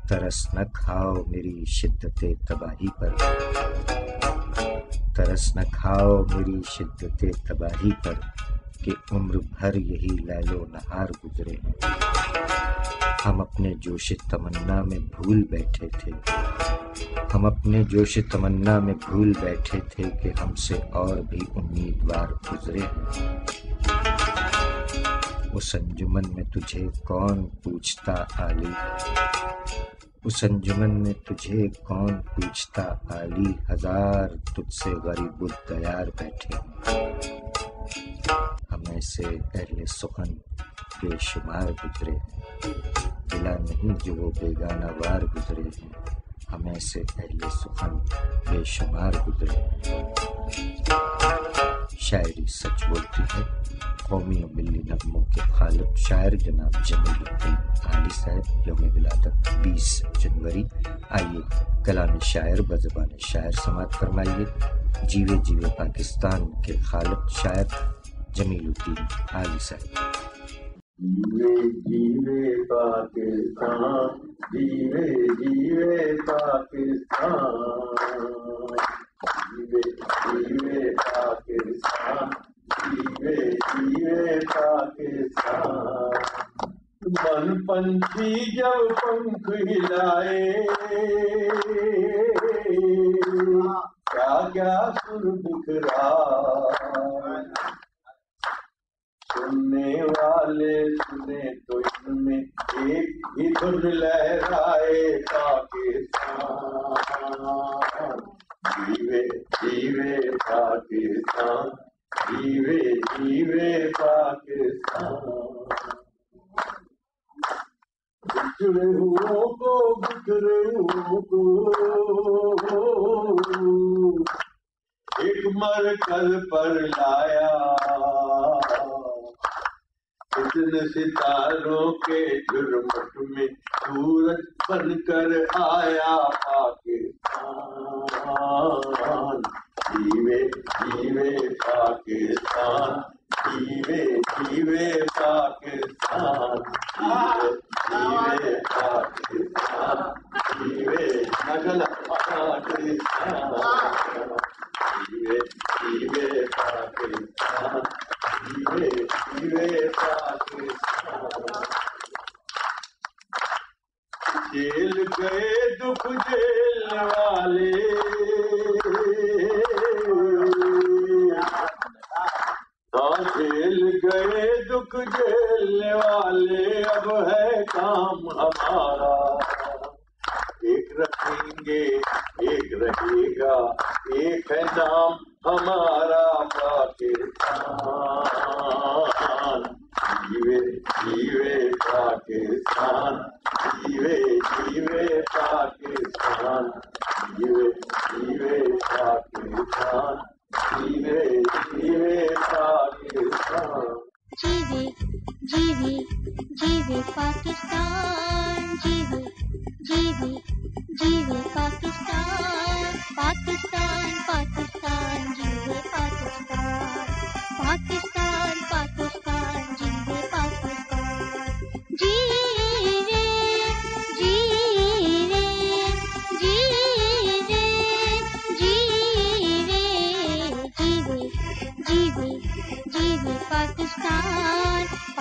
ترس نہ کھاؤ میری شدت تباہی پر، ترس نہ کھاؤ میری شدت تباہی پر، کہ عمر بھر یہی لیل و نہار گزرے ہیں. ہم اپنے جوش تمنا میں بھول بیٹھے تھے، ہم اپنے جوش تمنا میں بھول بیٹھے تھے کہ ہم سے اور بھی امیدوار گزرے ہیں. اس انجمن میں تجھے کون پوچھتا عالی، اس انجمن میں تجھے کون پوچھتا عالی، ہزار تجھ سے غریب الدیار بیٹھے ہیں. ہم ایسے اہل سخن بے شمار گزرے ہیں، گلہ نہیں جو وہ بیگانہ وار گزرے ہیں، ہم ایسے اہل سخن بے شمار گزرے ہیں. شاعری سچ بولتی ہے. قومی و ملی نغموں کے خالق شاعر جناب جمیل الدین عالی صاحب، یوم ولادت 20 جنوری. آئیے کلام شاعر بزبان شاعر سماعت فرمائیے. جیوے جیوے پاکستان کے خالق شاعر جمیل الدین عالی صاحب. جیوے جیوے پاکستان، جیوے جیوے پاکستان، جیوے جیوے پاکستان، جیوے جیوے پاکستان. من پنچھی جب پنکھ ہلائے، کیا کیا سر بکھرائے، سننے والے سنے تو ان میں ایک ہی دھن لہرائے پاکستان. جیوے جیوے پاکستان، جیوے جیوے پاکستان. بچھڑے ہووں کو ایک مرکز پر لایا، اتنے ستاروں کے جرمٹ میں سورج بن کر آیا پاکستان. جیوے جیوے پاکستان، جیوے جیوے پاکستان، جیوے پاکستان، جیوے پاکستان، جیوے جیوے پاکستان، جیوے جیوے پاکستان. جیل گئے دکھ جیلنے والے، جیل گئے دکھ جیلنے والے، اب ہے کام ہمارا. ایک رکھیں گے ایک رہے گا، ایک ہے نام ہمارا پاکستان. جیوے جیوے پاکستان، جیوے جیوے پاکستان، جیوے جیوے پاکستان، جیوے جیوے پاکستان. جیوے جیوے جیوے پاکستان، جیوے جیوے جیوے پاکستان. پاکستان پاکستان جیوے پاکستان، پاکستان پاکستان جیوے Pakistan.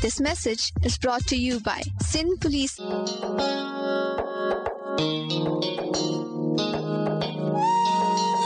This message is brought to you by Sindh Police.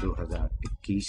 2021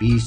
20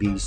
20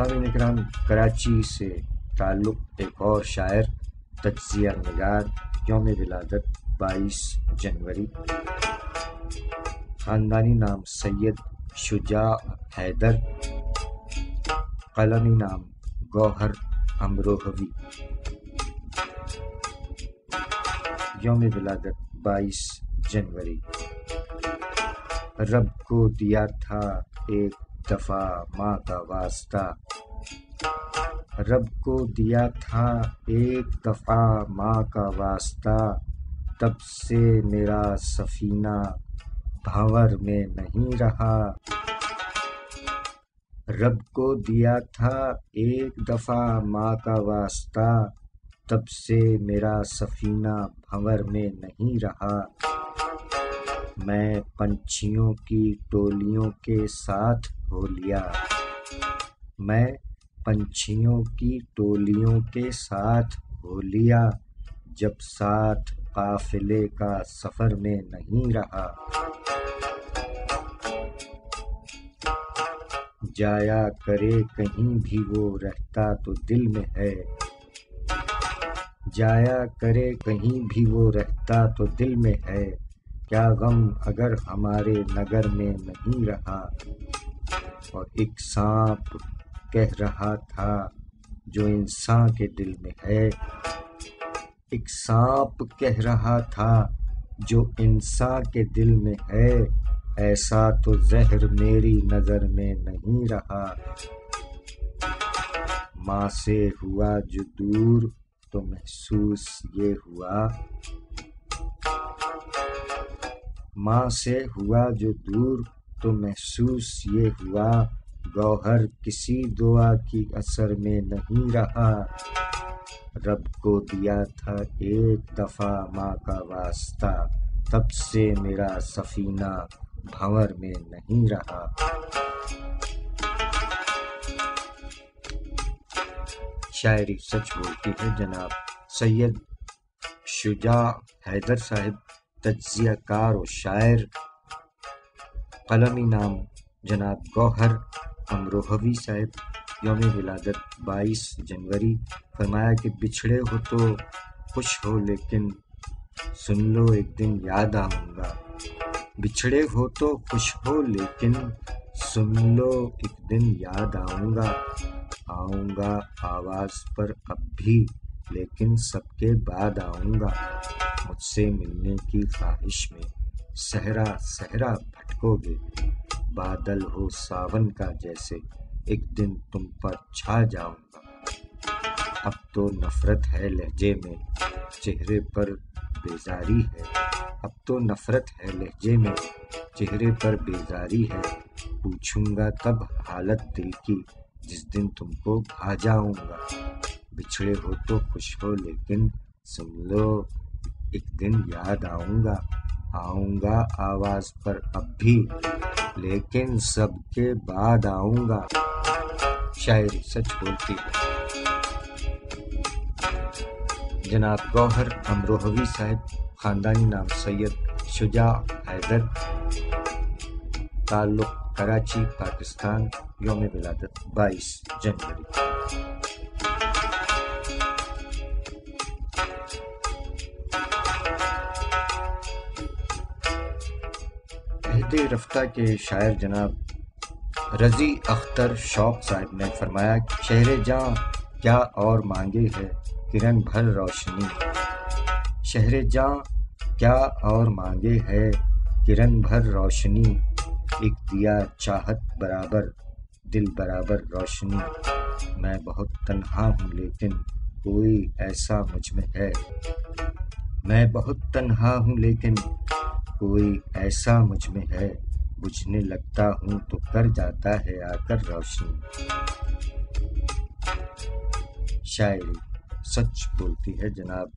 سامعین اکرام، کراچی سے تعلق ایک اور شاعر تجزیہ نگار، یوم ولادت 22 جنوری، خاندانی نام سید شجاع حیدر، قلمی نام گوہر امروہوی، یوم ولادت 22 جنوری۔ رب کو دیا تھا ایک دفعہ ماں کا واسطہ، رب کو دیا تھا ایک دفعہ ماں کا واسطہ، تب سے میرا سفینہ بھنور میں نہیں رہا۔ رب کو دیا تھا ایک دفعہ ماں کا واسطہ، تب سے میرا سفینہ بھنور میں نہیں رہا۔ میں پنچھیوں کی ٹولیوں کے ساتھ ہو لیا، میں پنچھیوں کی ٹولیوں کے ساتھ ہو لیا، جب ساتھ قافلے کا سفر میں نہیں رہا۔ جایا کرے کہیں بھی وہ رہتا تو دل میں ہے، جایا کرے کہیں بھی وہ رہتا تو دل میں ہے، کیا غم اگر ہمارے نگر میں نہیں رہا۔ اور ایک سانپ کہہ رہا تھا جو انسان کے دل میں ہے، ایک سانپ کہہ رہا تھا جو انسان کے دل میں ہے، ایسا تو زہر میری نظر میں نہیں رہا۔ ماں سے ہوا جو دور تو محسوس یہ ہوا، ماں سے ہوا جو دور تو محسوس یہ ہوا، گوہر کسی دعا کی اثر میں نہیں رہا۔ رب کو دیا تھا ایک دفعہ ماں کا واسطہ، تب سے میرا سفینہ بھنور میں نہیں رہا۔ شاعری سچ بولتی ہے جناب سید شجاع حیدر صاحب، تجزیہ کار و شاعر، قلمی نام جناب گوہر امروہوی صاحب، یوم ولادت 22 جنوری۔ فرمایا کہ بچھڑے ہو تو خوش ہو لیکن سن لو ایک دن یاد آؤں گا، بچھڑے ہو تو خوش ہو لیکن سن لو ایک دن یاد آؤں گا، آؤں گا آواز پر اب بھی لیکن سب کے بعد آؤں گا، مجھ سے ملنے کی خواہش میں صحرا صحرا بھٹکو گے، بادل ہو ساون کا جیسے ایک دن تم پر چھا جاؤں گا۔ اب تو نفرت ہے لہجے میں چہرے پر بیزاری ہے، اب تو نفرت ہے لہجے میں چہرے پر بیزاری ہے، پوچھوں گا تب حالت دل کی جس دن تم کو بھا جاؤں گا، بچھڑے ہو تو خوش ہو لیکن سن لو ایک دن یاد آؤں گا، آؤں گا آواز پر اب بھی لیکن سب کے بعد آؤں گا۔ شاعری سچ بولتی ہے جناب گوہر امروہوی صاحب، خاندانی نام سید شجاع حیدر، تعلق کراچی پاکستان، یوم ولادت 22 جنوری۔ عہد رفتہ کے شاعر جناب رضی اختر شوق صاحب نے فرمایا، شہر جاں کیا اور مانگے ہے کرن بھر روشنی، شہر جاں کیا اور مانگے ہے کرن بھر روشنی، ایک دیا چاہت برابر دل برابر روشنی، میں بہت تنہا ہوں لیکن کوئی ایسا مجھ میں ہے، میں بہت تنہا ہوں لیکن کوئی ایسا مجھ میں ہے، بجھنے لگتا ہوں تو کر جاتا ہے آ کر روشنی۔ شاعری سچ بولتی ہے جناب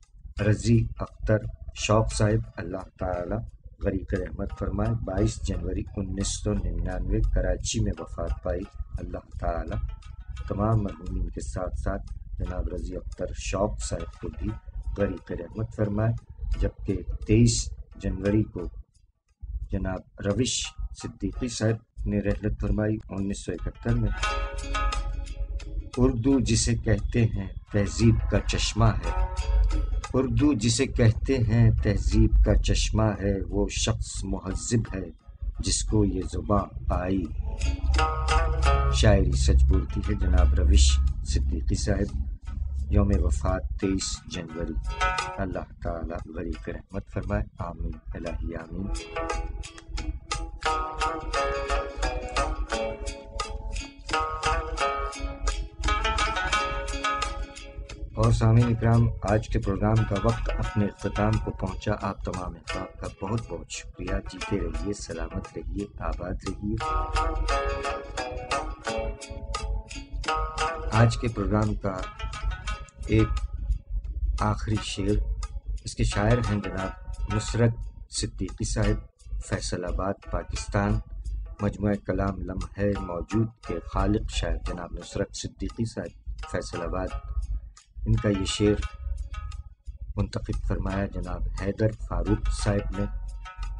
رضی اختر شوق صاحب، اللہ تعالی غریق رحمت فرمائے، 22 جنوری 1999 کراچی میں وفات پائی، اللہ تعالی تمام مرحومین کے ساتھ ساتھ جناب رضی اختر شوق صاحب کو بھی غریق رحمت فرمائے، جبکہ 23 جنوری کو جناب روش صدیقی صاحب نے رحلت فرمائی 1971 میں۔ اردو جسے کہتے ہیں تہذیب کا چشمہ ہے، اردو جسے کہتے ہیں تہذیب کا چشمہ ہے، وہ شخص مہذب ہے جس کو یہ زباں آئی۔ شاعری سچ بولتی ہے جناب روش صدیقی صاحب، یوم وفات 23 جنوری۔ اللہ تعالیٰ غریق رحمت فرمائے، آمین الہی آمین۔ اور سامعین اکرام، آج کے پروگرام کا وقت اپنے اختتام کو پہنچا۔ آپ تمام احباب کا بہت بہت شکریہ۔ جیتے رہیے، سلامت رہیے، آباد رہیے۔ آج کے پروگرام کا ایک آخری شعر، اس کے شاعر ہیں جناب نصرت صدیقی صاحب، فیصل آباد پاکستان۔ مجموعہ کلام لمحہ موجود کے خالق شاعر جناب نصرت صدیقی صاحب، فیصل آباد۔ ان کا یہ شعر منتخب فرمایا جناب حیدر فاروق صاحب نے۔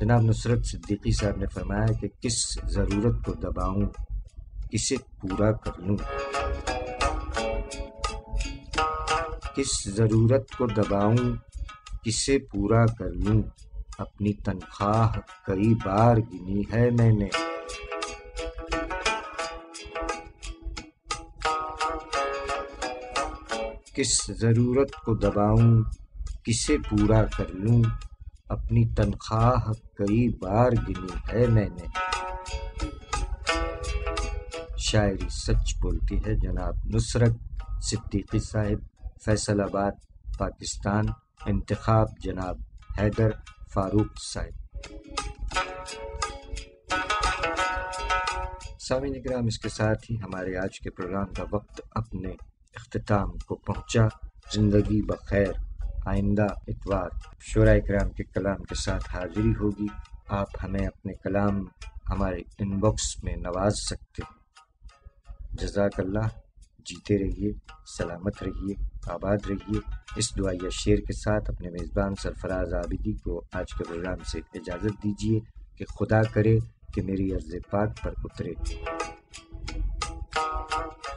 جناب نصرت صدیقی صاحب نے فرمایا کہ کس ضرورت کو دباؤں کسے پورا کر لوں، کس ضرورت کو دباؤں کسے پورا کر لوں، اپنی تنخواہ کئی بار گنی ہے میں نے، کس ضرورت کو دباؤں کسے پورا کر لوں، اپنی تنخواہ کئی بار گنی ہے میں نے۔ شاعری سچ بولتی ہے جناب نصرت صدیقی صاحب، فیصل آباد پاکستان۔ انتخاب جناب حیدر فاروق صاحب۔ سامعین اکرام، اس کے ساتھ ہی ہمارے آج کے پروگرام کا وقت اپنے اختتام کو پہنچا۔ زندگی بخیر، آئندہ اتوار شعراء کرام کے کلام کے ساتھ حاضری ہوگی۔ آپ ہمیں اپنے کلام ہمارے ان باکس میں نواز سکتے ہیں۔ جزاک اللہ۔ جیتے رہیے، سلامت رہیے، آباد رہیے۔ اس دعائیہ شعر کے ساتھ اپنے میزبان سرفراز عابدی کو آج کے پروگرام سے اجازت دیجیے کہ خدا کرے کہ میری عرض پاک پر اترے،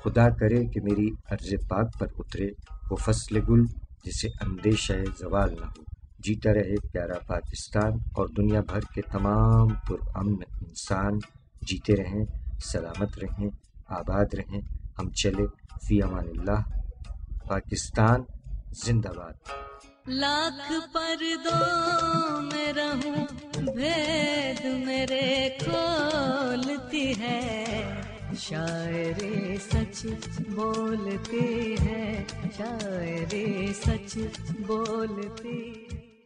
خدا کرے کہ میری عرض پاک پر اترے وہ فصل گل جسے اندیشہ زوال نہ ہو۔ جیتا رہے پیارا پاکستان اور دنیا بھر کے تمام پرامن انسان۔ جیتے رہیں، سلامت رہیں، آباد رہیں۔ ہم چلے، فی امان اللہ۔ پاکستان زندہ باد۔ لاکھ پردوں میں رہوں بھید میرے کھولتی ہے، شاعری سچ بولتی ہے، شاعری سچ بولتی ہے۔